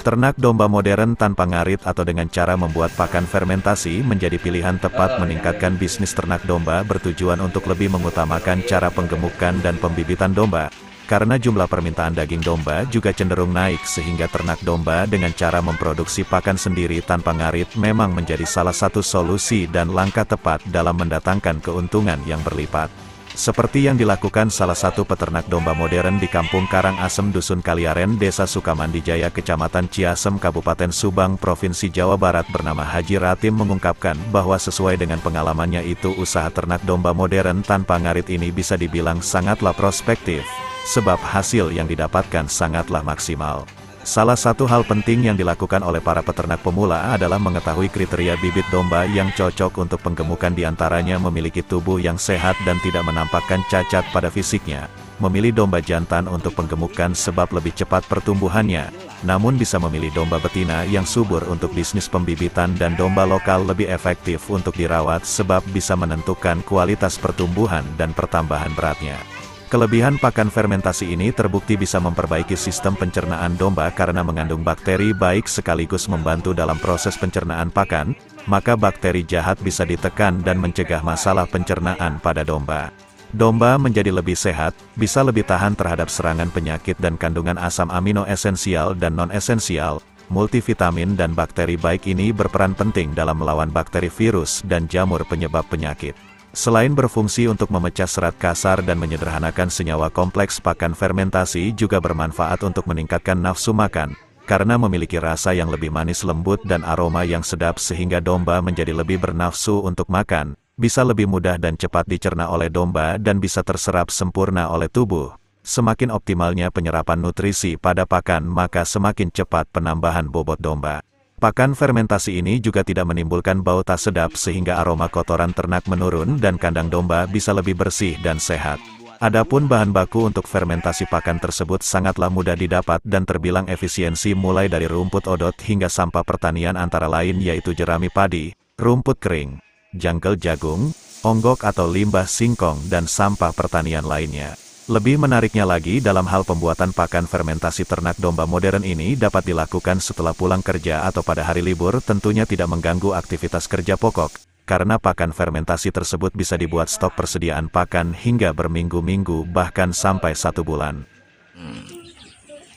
Ternak domba modern tanpa ngarit atau dengan cara membuat pakan fermentasi menjadi pilihan tepat meningkatkan bisnis ternak domba bertujuan untuk lebih mengutamakan cara penggemukan dan pembibitan domba. Karena jumlah permintaan daging domba juga cenderung naik sehingga ternak domba dengan cara memproduksi pakan sendiri tanpa ngarit memang menjadi salah satu solusi dan langkah tepat dalam mendatangkan keuntungan yang berlipat. Seperti yang dilakukan salah satu peternak domba modern di Kampung Karangasem Dusun Kaliaren Desa Sukamandijaya Kecamatan Ciasem Kabupaten Subang Provinsi Jawa Barat bernama Haji Ratim mengungkapkan bahwa sesuai dengan pengalamannya itu usaha ternak domba modern tanpa ngarit ini bisa dibilang sangatlah prospektif, sebab hasil yang didapatkan sangatlah maksimal. Salah satu hal penting yang dilakukan oleh para peternak pemula adalah mengetahui kriteria bibit domba yang cocok untuk penggemukan diantaranya memiliki tubuh yang sehat dan tidak menampakkan cacat pada fisiknya. Memilih domba jantan untuk penggemukan sebab lebih cepat pertumbuhannya, namun bisa memilih domba betina yang subur untuk bisnis pembibitan dan domba lokal lebih efektif untuk dirawat sebab bisa menentukan kualitas pertumbuhan dan pertambahan beratnya. Kelebihan pakan fermentasi ini terbukti bisa memperbaiki sistem pencernaan domba karena mengandung bakteri baik sekaligus membantu dalam proses pencernaan pakan, maka bakteri jahat bisa ditekan dan mencegah masalah pencernaan pada domba. Domba menjadi lebih sehat, bisa lebih tahan terhadap serangan penyakit dan kandungan asam amino esensial dan non-esensial, multivitamin dan bakteri baik ini berperan penting dalam melawan bakteri virus dan jamur penyebab penyakit. Selain berfungsi untuk memecah serat kasar dan menyederhanakan senyawa kompleks, pakan fermentasi juga bermanfaat untuk meningkatkan nafsu makan, karena memiliki rasa yang lebih manis lembut dan aroma yang sedap sehingga domba menjadi lebih bernafsu untuk makan, bisa lebih mudah dan cepat dicerna oleh domba dan bisa terserap sempurna oleh tubuh. Semakin optimalnya penyerapan nutrisi pada pakan maka semakin cepat penambahan bobot domba. Pakan fermentasi ini juga tidak menimbulkan bau tak sedap sehingga aroma kotoran ternak menurun dan kandang domba bisa lebih bersih dan sehat. Adapun bahan baku untuk fermentasi pakan tersebut sangatlah mudah didapat dan terbilang efisiensi mulai dari rumput odot hingga sampah pertanian antara lain yaitu jerami padi, rumput kering, jangkel jagung, onggok atau limbah singkong dan sampah pertanian lainnya. Lebih menariknya lagi dalam hal pembuatan pakan fermentasi ternak domba modern ini dapat dilakukan setelah pulang kerja atau pada hari libur tentunya tidak mengganggu aktivitas kerja pokok, karena pakan fermentasi tersebut bisa dibuat stok persediaan pakan hingga berminggu-minggu bahkan sampai 1 bulan.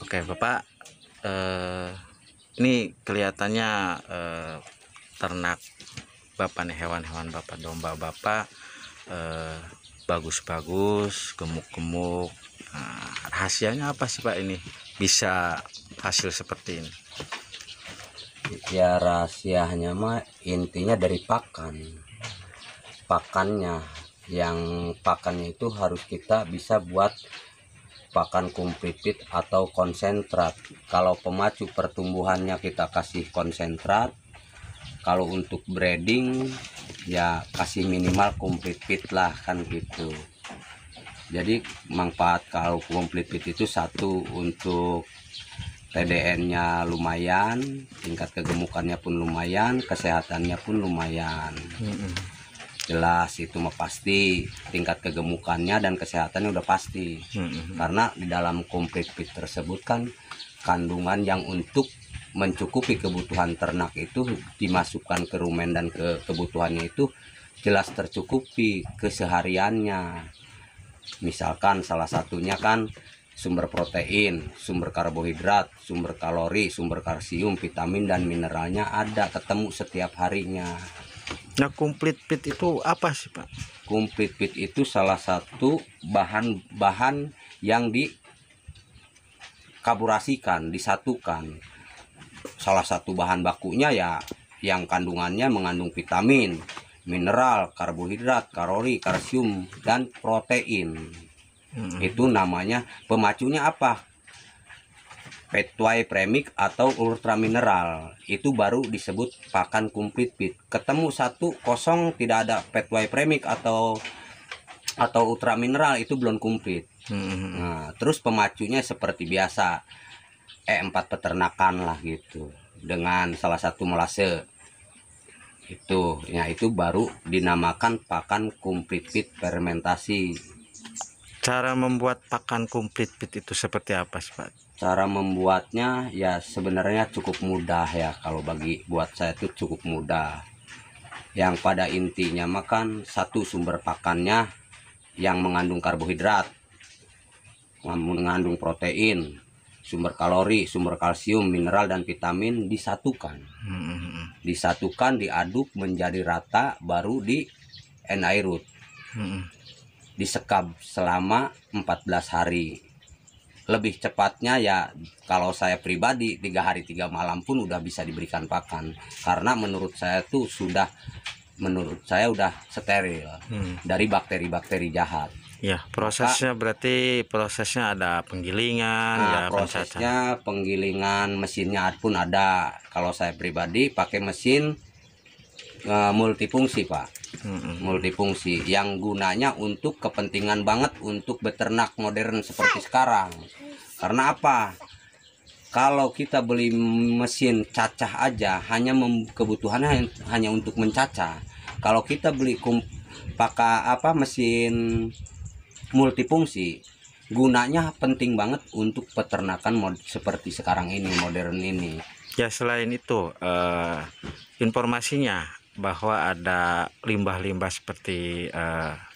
Oke Bapak, ini kelihatannya ternak Bapak nih, hewan-hewan Bapak, domba Bapak bagus-bagus, gemuk-gemuk. Nah, rahasianya apa sih Pak ini bisa hasil seperti ini? Ya rahasianya mah intinya dari pakannya, yang pakannya itu harus kita bisa buat pakan komplit feed atau konsentrat. Kalau pemacu pertumbuhannya kita kasih konsentrat, kalau untuk breeding ya kasih minimal komplit feed lah kan gitu. Jadi manfaat kalau komplit feed itu satu, untuk TDN-nya lumayan, tingkat kegemukannya pun lumayan, kesehatannya pun lumayan. Jelas itu mah pasti, tingkat kegemukannya dan kesehatannya udah pasti. Karena di dalam komplit feed tersebut kan kandungan yang untuk mencukupi kebutuhan ternak itu dimasukkan ke rumen dan kebutuhannya itu jelas tercukupi kesehariannya. Misalkan salah satunya kan sumber protein, sumber karbohidrat, sumber kalori, sumber kalsium, vitamin dan mineralnya ada ketemu setiap harinya. Nah, komplit feed itu apa sih Pak? Komplit feed itu salah satu bahan-bahan yang dikaburasikan, disatukan. Salah satu bahan bakunya ya yang kandungannya mengandung vitamin, mineral, karbohidrat, kalori, kalsium dan protein. Itu namanya pemacunya apa? Petway premix atau ultra mineral. Itu baru disebut pakan komplit feed. Ketemu satu kosong tidak ada petway premix atau ultra mineral, itu belum komplit. Nah, terus pemacunya seperti biasa. E4 peternakan lah gitu, dengan salah satu molase itu, ya itu baru dinamakan pakan komplit feed fermentasi. Cara membuat pakan komplit pit itu seperti apa sih Pak? Cara membuatnya ya sebenarnya cukup mudah ya, kalau buat saya itu cukup mudah. Yang pada intinya makan satu sumber pakannya yang mengandung karbohidrat, mengandung protein, sumber kalori, sumber kalsium, mineral dan vitamin disatukan. Disatukan, diaduk menjadi rata, baru di enhairut. Disekap selama 14 hari. Lebih cepatnya ya kalau saya pribadi 3 hari 3 malam pun udah bisa diberikan pakan, karena menurut saya udah steril dari bakteri-bakteri jahat. Ya, prosesnya berarti prosesnya ada penggilingan, ya prosesnya penggilingan, mesinnya pun ada. Kalau saya pribadi pakai mesin multifungsi Pak. Multifungsi yang gunanya untuk kepentingan banget untuk beternak modern seperti sekarang. Karena apa? Kalau kita beli mesin cacah aja kebutuhannya hanya untuk mencacah. Kalau kita beli pakai mesin multifungsi, gunanya penting banget untuk peternakan seperti sekarang ini, modern ini. Ya, selain itu informasinya bahwa ada limbah-limbah seperti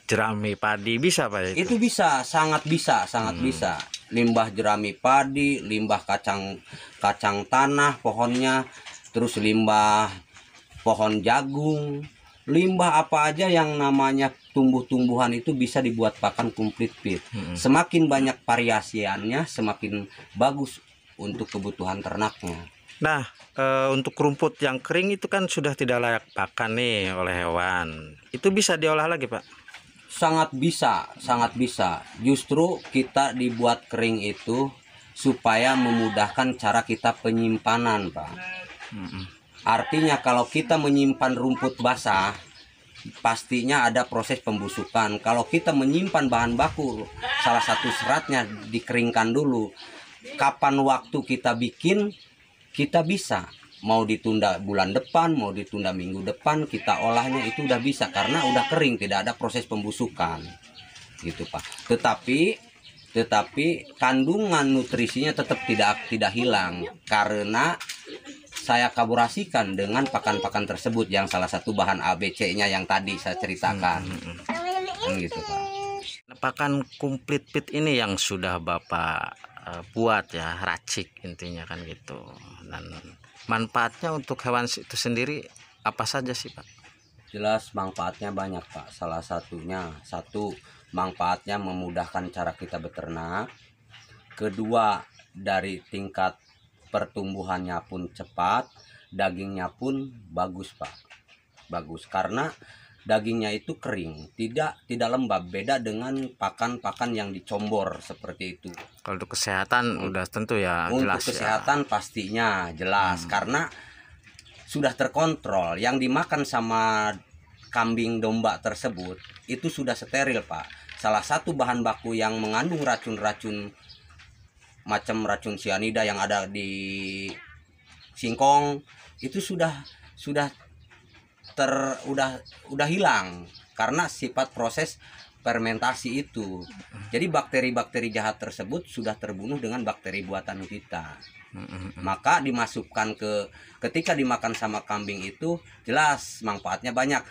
jerami padi bisa Pak? Itu bisa, sangat bisa. Limbah jerami padi, limbah kacang tanah pohonnya, terus limbah pohon jagung, limbah apa aja yang namanya tumbuh-tumbuhan itu bisa dibuat pakan komplit pit. Semakin banyak variasiannya, semakin bagus untuk kebutuhan ternaknya. Nah, untuk rumput yang kering itu kan sudah tidak layak pakan nih oleh hewan. Itu bisa diolah lagi Pak? Sangat bisa. Justru kita dibuat kering itu supaya memudahkan cara kita penyimpanan Pak. Artinya kalau kita menyimpan rumput basah, pastinya ada proses pembusukan. Kalau kita menyimpan bahan baku, salah satu seratnya dikeringkan dulu. Kapan waktu kita bikin, kita bisa. Mau ditunda bulan depan, mau ditunda minggu depan, kita olahnya itu udah bisa karena udah kering, tidak ada proses pembusukan. Gitu Pak. Tetapi kandungan nutrisinya tetap tidak hilang karena saya kolaborasikan dengan pakan-pakan tersebut yang salah satu bahan ABC-nya yang tadi saya ceritakan. Gitu Pak. Pakan komplit pit ini yang sudah Bapak buat ya, racik intinya kan gitu. Dan manfaatnya untuk hewan itu sendiri apa saja sih Pak? Jelas manfaatnya banyak Pak. Salah satunya, manfaatnya memudahkan cara kita beternak. Kedua, dari tingkat pertumbuhannya pun cepat, dagingnya pun bagus Pak. Bagus karena dagingnya itu kering, tidak lembab, beda dengan pakan-pakan yang dicombor seperti itu. Kalau untuk kesehatan udah tentu ya untuk jelas kesehatan ya. Pastinya jelas karena sudah terkontrol. Yang dimakan sama kambing domba tersebut itu sudah steril Pak. Salah satu bahan baku yang mengandung racun-racun macam racun sianida yang ada di singkong itu sudah hilang karena sifat proses fermentasi itu. Jadi bakteri-bakteri jahat tersebut sudah terbunuh dengan bakteri buatan kita. Maka dimasukkan ketika dimakan sama kambing itu jelas manfaatnya banyak.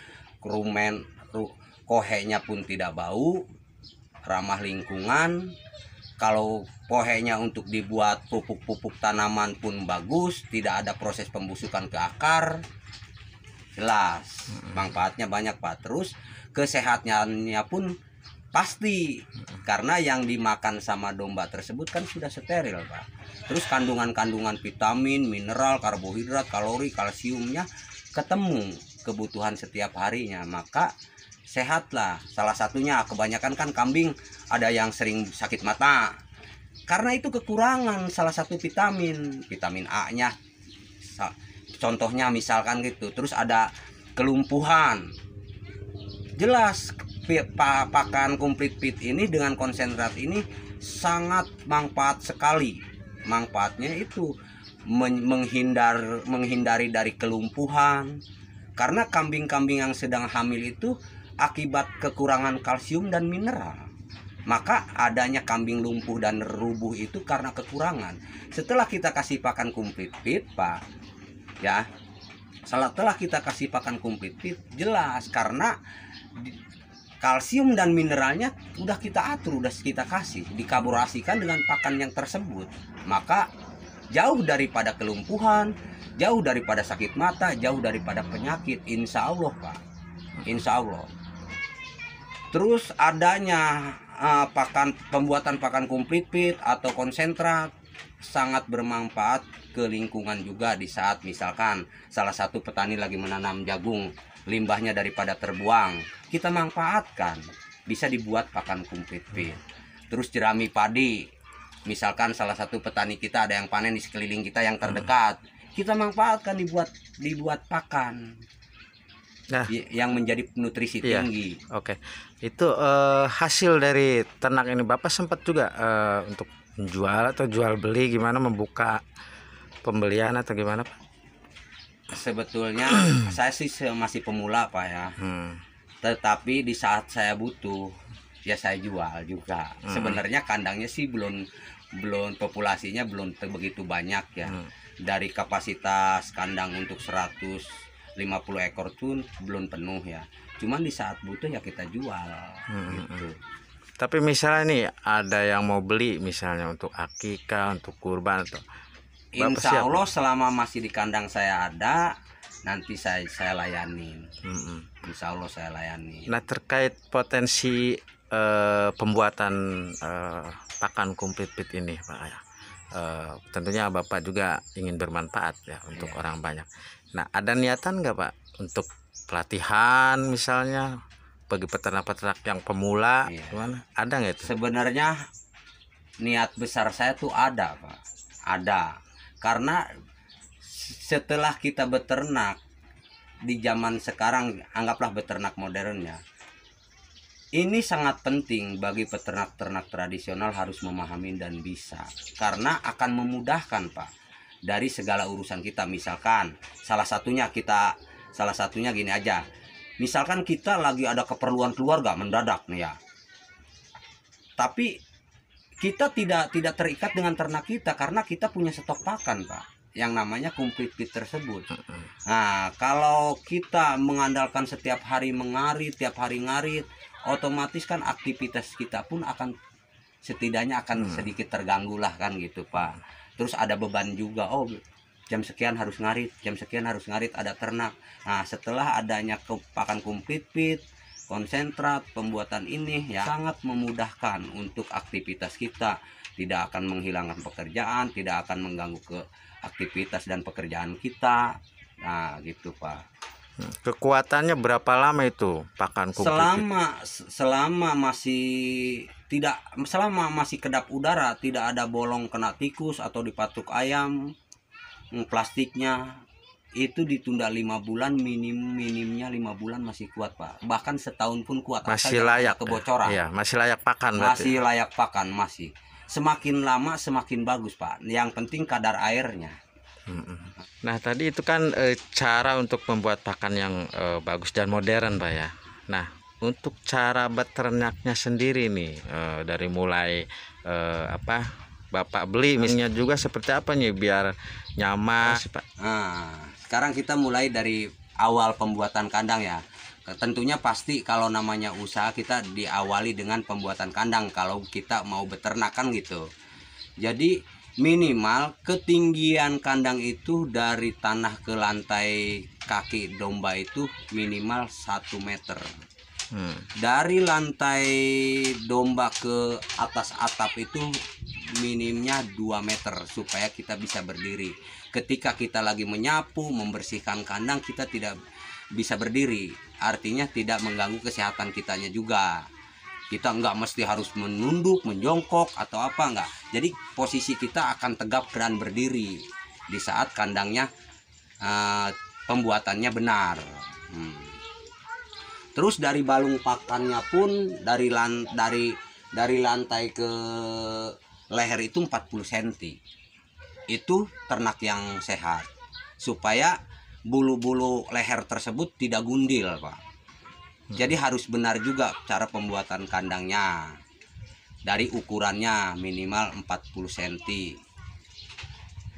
Kohenya pun tidak bau, ramah lingkungan. Kalau kohenya untuk dibuat pupuk-pupuk tanaman pun bagus, tidak ada proses pembusukan ke akar. Jelas manfaatnya banyak Pak. Terus kesehatannya pun pasti karena yang dimakan sama domba tersebut kan sudah steril Pak. Terus kandungan vitamin, mineral, karbohidrat, kalori, kalsiumnya ketemu kebutuhan setiap harinya, maka sehatlah. Salah satunya kebanyakan kan kambing ada yang sering sakit mata karena itu kekurangan salah satu vitamin A nya contohnya misalkan gitu. Terus ada kelumpuhan. Jelas pakan komplit pit ini dengan konsentrat ini sangat manfaat sekali. Manfaatnya itu menghindari dari kelumpuhan. Karena kambing-kambing yang sedang hamil itu akibat kekurangan kalsium dan mineral. Maka adanya kambing lumpuh dan rubuh itu karena kekurangan. Setelah kita kasih pakan komplit fit, Pak, ya, setelah kita kasih pakan komplit fit, jelas karena kalsium dan mineralnya udah kita atur, udah kita kasih, dikolaborasikan dengan pakan yang tersebut. Maka jauh daripada kelumpuhan, jauh daripada sakit mata, jauh daripada penyakit, insya Allah, Pak, insya Allah. Terus adanya pembuatan pakan komplit fit atau konsentrat sangat bermanfaat ke lingkungan juga. Di saat misalkan salah satu petani lagi menanam jagung, limbahnya daripada terbuang, kita manfaatkan, bisa dibuat pakan komplit fit. Terus jerami padi, misalkan salah satu petani kita ada yang panen di sekeliling kita yang terdekat, kita manfaatkan, dibuat pakan. Nah, yang menjadi nutrisi tinggi. Oke. Itu hasil dari ternak ini Bapak sempat juga untuk menjual atau jual beli, gimana, membuka pembelian atau gimana, Pak? Sebetulnya saya sih masih pemula, Pak, ya. Tetapi di saat saya butuh, ya saya jual juga. Sebenarnya kandangnya sih belum populasinya belum begitu banyak ya. Dari kapasitas kandang untuk 150 ekor tuh belum penuh ya. Cuman di saat butuh ya kita jual gitu. Tapi misalnya nih ada yang mau beli misalnya untuk akikah, untuk kurban atau Insya Allah selama masih di kandang saya ada, nanti saya layanin. Insya Allah saya layani. Nah, terkait potensi pembuatan pakan komplit fit ini, Pak, ya. Tentunya Bapak juga ingin bermanfaat ya untuk orang banyak. Nah, ada niatan nggak, Pak, untuk pelatihan misalnya bagi peternak-peternak yang pemula, gimana? Ada nggak itu? Sebenarnya niat besar saya tuh ada, Pak. Ada. Karena setelah kita beternak di zaman sekarang, anggaplah beternak modern ya, ini sangat penting bagi peternak-ternak tradisional harus memahami dan bisa, karena akan memudahkan, Pak, dari segala urusan kita. Misalkan salah satunya gini aja, misalkan kita lagi ada keperluan keluarga mendadak nih ya, tapi kita tidak terikat dengan ternak kita karena kita punya stok pakan, Pak, yang namanya komplit fit tersebut. Nah, kalau kita mengandalkan setiap hari mengarit, tiap hari ngarit, otomatis kan aktivitas kita pun akan setidaknya akan sedikit terganggu lah kan gitu, Pak. Terus ada beban juga, oh jam sekian harus ngarit, jam sekian harus ngarit, ada ternak. Nah, setelah adanya pakan komplit fit, konsentrat, pembuatan ini ya sangat memudahkan untuk aktivitas kita, tidak akan menghilangkan pekerjaan, tidak akan mengganggu ke aktivitas dan pekerjaan kita. Nah, gitu, Pak. Kekuatannya berapa lama itu pakan komplit? Selama masih kedap udara, tidak ada bolong kena tikus atau dipatuk ayam, plastiknya itu ditunda 5 bulan, minimnya 5 bulan masih kuat, Pak. Bahkan setahun pun kuat. Masih layak kebocoran. Iya, masih layak pakan. Masih layak pakan, masih. Semakin lama semakin bagus, Pak. Yang penting kadar airnya. Nah, tadi itu kan cara untuk membuat pakan yang bagus dan modern, Pak, ya. Nah, untuk cara beternaknya sendiri nih, dari mulai Bapak beli misalnya juga seperti apa nih biar nyaman, Pak? Nah, sekarang kita mulai dari awal pembuatan kandang ya. Tentunya pasti kalau namanya usaha kita diawali dengan pembuatan kandang kalau kita mau beternak kan gitu. Jadi minimal ketinggian kandang itu dari tanah ke lantai kaki domba itu minimal 1 meter. Dari lantai domba ke atas atap itu minimnya 2 meter supaya kita bisa berdiri. Ketika kita lagi menyapu, membersihkan kandang, kita tidak bisa berdiri. Artinya tidak mengganggu kesehatan kitanya juga. Kita nggak mesti harus menunduk, menjongkok atau apa, nggak. Jadi posisi kita akan tegap dan berdiri di saat kandangnya pembuatannya benar. Terus dari balung pakannya pun dari lantai ke leher itu 40 cm. Itu ternak yang sehat. Supaya bulu-bulu leher tersebut tidak gundil, Pak. Jadi harus benar juga cara pembuatan kandangnya. dari ukurannya minimal 40 cm.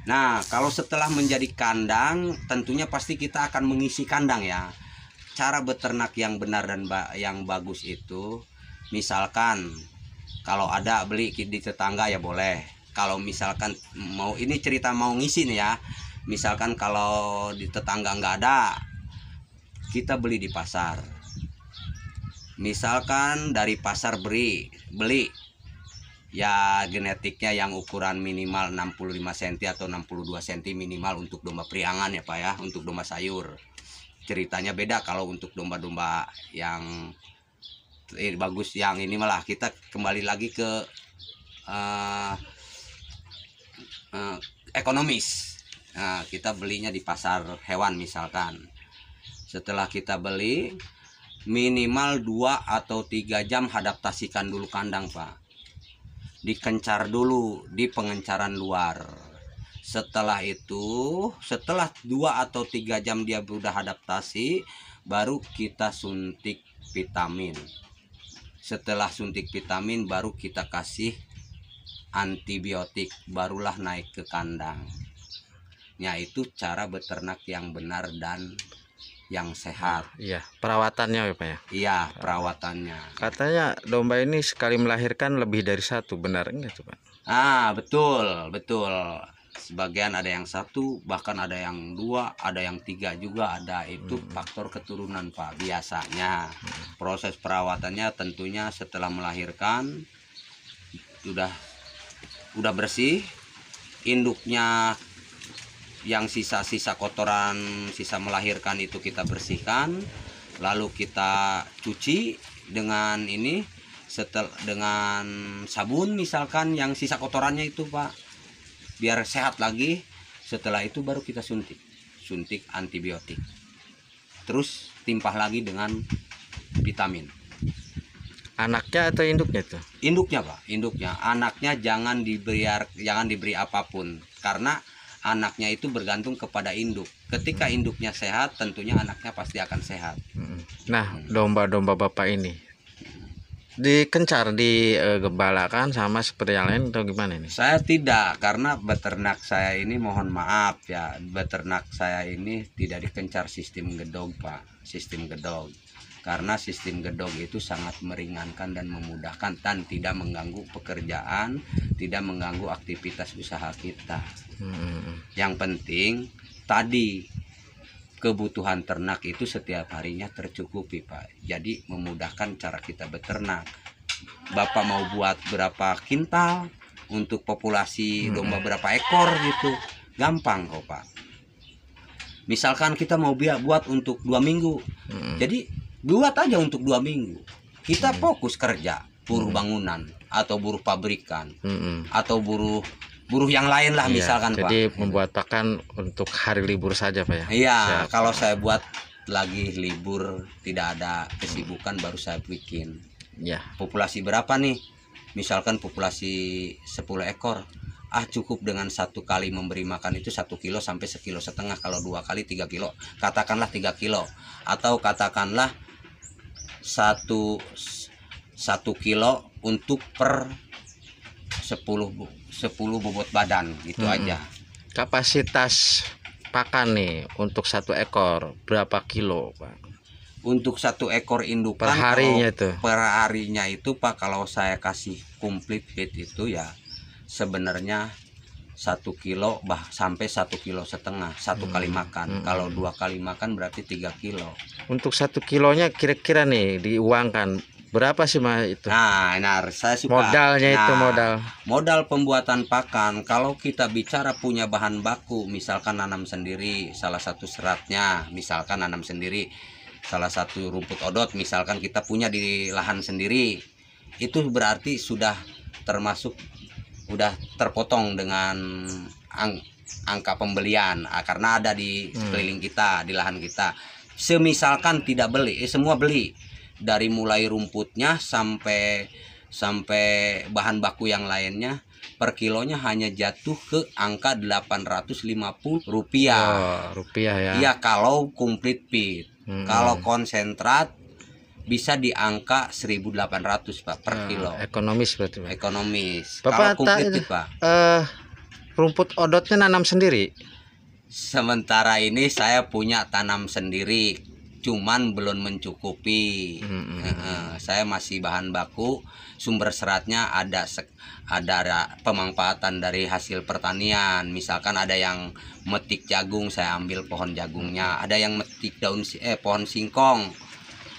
Nah, kalau setelah menjadi kandang, tentunya pasti kita akan mengisi kandang ya. Cara beternak yang benar dan yang bagus itu, misalkan kalau ada beli di tetangga ya boleh. Kalau misalkan mau, ini cerita mau ngisi nih ya, misalkan kalau di tetangga nggak ada, kita beli di pasar. Misalkan dari pasar beli ya genetiknya yang ukuran minimal 65 cm atau 62 cm minimal untuk domba priangan ya Pak ya, untuk domba sayur. Ceritanya beda kalau untuk domba-domba yang bagus, yang ini malah kita kembali lagi ke ekonomis. Nah, kita belinya di pasar hewan misalkan. Setelah kita beli, minimal 2 atau 3 jam adaptasikan dulu kandang Pak. Dikencar dulu di pengencaran luar. Setelah itu, setelah 2 atau 3 jam dia sudah adaptasi, baru kita suntik vitamin. Setelah suntik vitamin, baru kita kasih antibiotik, barulah naik ke kandang. Ya, itu cara beternak yang benar dan yang sehat. Iya, perawatannya ya Pak ya. Iya, perawatannya. Katanya domba ini sekali melahirkan lebih dari satu, benar enggak tuh Pak? Betul. Sebagian ada yang 1, bahkan ada yang 2, ada yang 3 juga ada. Itu faktor keturunan Pak. Biasanya proses perawatannya tentunya setelah melahirkan udah bersih, induknya yang sisa-sisa kotoran sisa melahirkan itu kita bersihkan, lalu kita cuci dengan ini, dengan sabun misalkan yang sisa kotorannya itu Pak, biar sehat lagi. Setelah itu baru kita suntik antibiotik, terus timpah lagi dengan vitamin. Anaknya atau induknya tuh? Induknya Pak, induknya. Anaknya jangan diberi apapun, karena anaknya itu bergantung kepada induk. Ketika induknya sehat, tentunya anaknya pasti akan sehat. Nah, domba-domba Bapak ini dikencar, digembalakan sama seperti yang lain atau gimana ini? Saya tidak, karena beternak saya ini, mohon maaf ya, beternak saya ini tidak dikencar sistem gedog Pak, sistem gedog. Karena sistem gedog itu sangat meringankan dan memudahkan dan tidak mengganggu pekerjaan, tidak mengganggu aktivitas usaha kita. Yang penting tadi kebutuhan ternak itu setiap harinya tercukupi Pak. Jadi memudahkan cara kita beternak. Bapak mau buat berapa kintal untuk populasi domba berapa ekor gitu, gampang kok Pak. Misalkan kita mau buat untuk 2 minggu, jadi buat aja untuk 2 minggu. Kita fokus kerja, buruh bangunan atau buruh pabrikan atau buruh yang lain lah misalkan Pak. Jadi membuat pakan untuk hari libur saja Pak ya? Iya, kalau saya buat lagi libur tidak ada kesibukan baru saya bikin. Ya. Populasi berapa nih? Misalkan populasi 10 ekor. Cukup dengan 1 kali memberi makan itu 1 kilo sampai 1,5 kilo. Kalau 2 kali 3 kilo. Katakanlah 3 kilo. Atau katakanlah 1 kilo untuk per 10 bobot badan gitu aja. Kapasitas pakan nih untuk 1 ekor berapa kilo Pak? Untuk 1 ekor indukan per harinya itu? Per harinya itu Pak, kalau saya kasih complete feed itu ya sebenarnya 1 kilo sampai 1,5 kilo 1 kali makan. Kalau 2 kali makan berarti 3 kilo. Untuk 1 kilonya kira-kira nih diuangkan berapa sih Mas itu? Nah, saya suka modalnya itu modal pembuatan pakan. Kalau kita bicara punya bahan baku, misalkan nanam sendiri, salah satu seratnya, misalkan nanam sendiri, salah satu rumput odot, misalkan kita punya di lahan sendiri, itu berarti sudah termasuk, udah terpotong dengan angka pembelian, karena ada di sekeliling kita, di lahan kita. Semisalkan tidak beli, semua beli. Dari mulai rumputnya sampai bahan baku yang lainnya, per kilonya hanya jatuh ke angka Rp850. Rupiah ya. Iya, kalau complete feed. Kalau konsentrat bisa di angka 1.800 Pak per kilo. Ekonomis berarti Pak. Ekonomis. Bapak Kalau komplit Pak. Rumput odotnya nanam sendiri. Sementara ini saya punya tanam sendiri, cuman belum mencukupi. Saya masih bahan baku, sumber seratnya ada pemanfaatan dari hasil pertanian. Misalkan ada yang metik jagung, saya ambil pohon jagungnya. Ada yang metik pohon singkong.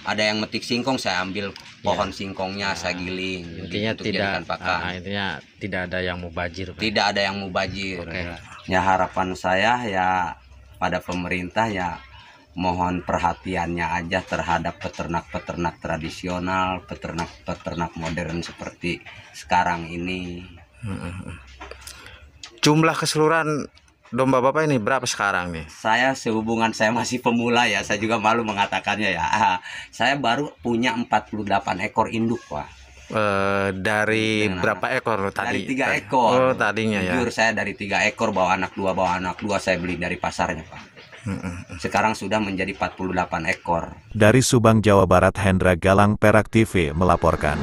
Ada yang metik singkong, saya ambil pohon singkongnya, saya giling. Intinya dijadikan pakan. intinya tidak ada yang mubazir Pak. Tidak ada yang mubazir. Oke. Ya harapan saya ya pada pemerintah ya mohon perhatiannya aja terhadap peternak-peternak tradisional, peternak-peternak modern seperti sekarang ini. Jumlah keseluruhan domba Bapak ini berapa sekarang nih? Saya sehubungan saya masih pemula ya, saya juga malu mengatakannya ya. Saya baru punya 48 ekor induk Pak. Dari berapa ekor tadi? Dari 3 ekor. Oh tadinya ya. Jujur saya dari 3 ekor bawa anak dua saya beli dari pasarnya Pak. Sekarang sudah menjadi 48 ekor. Dari Subang, Jawa Barat, Hendra Galang, Perak TV melaporkan.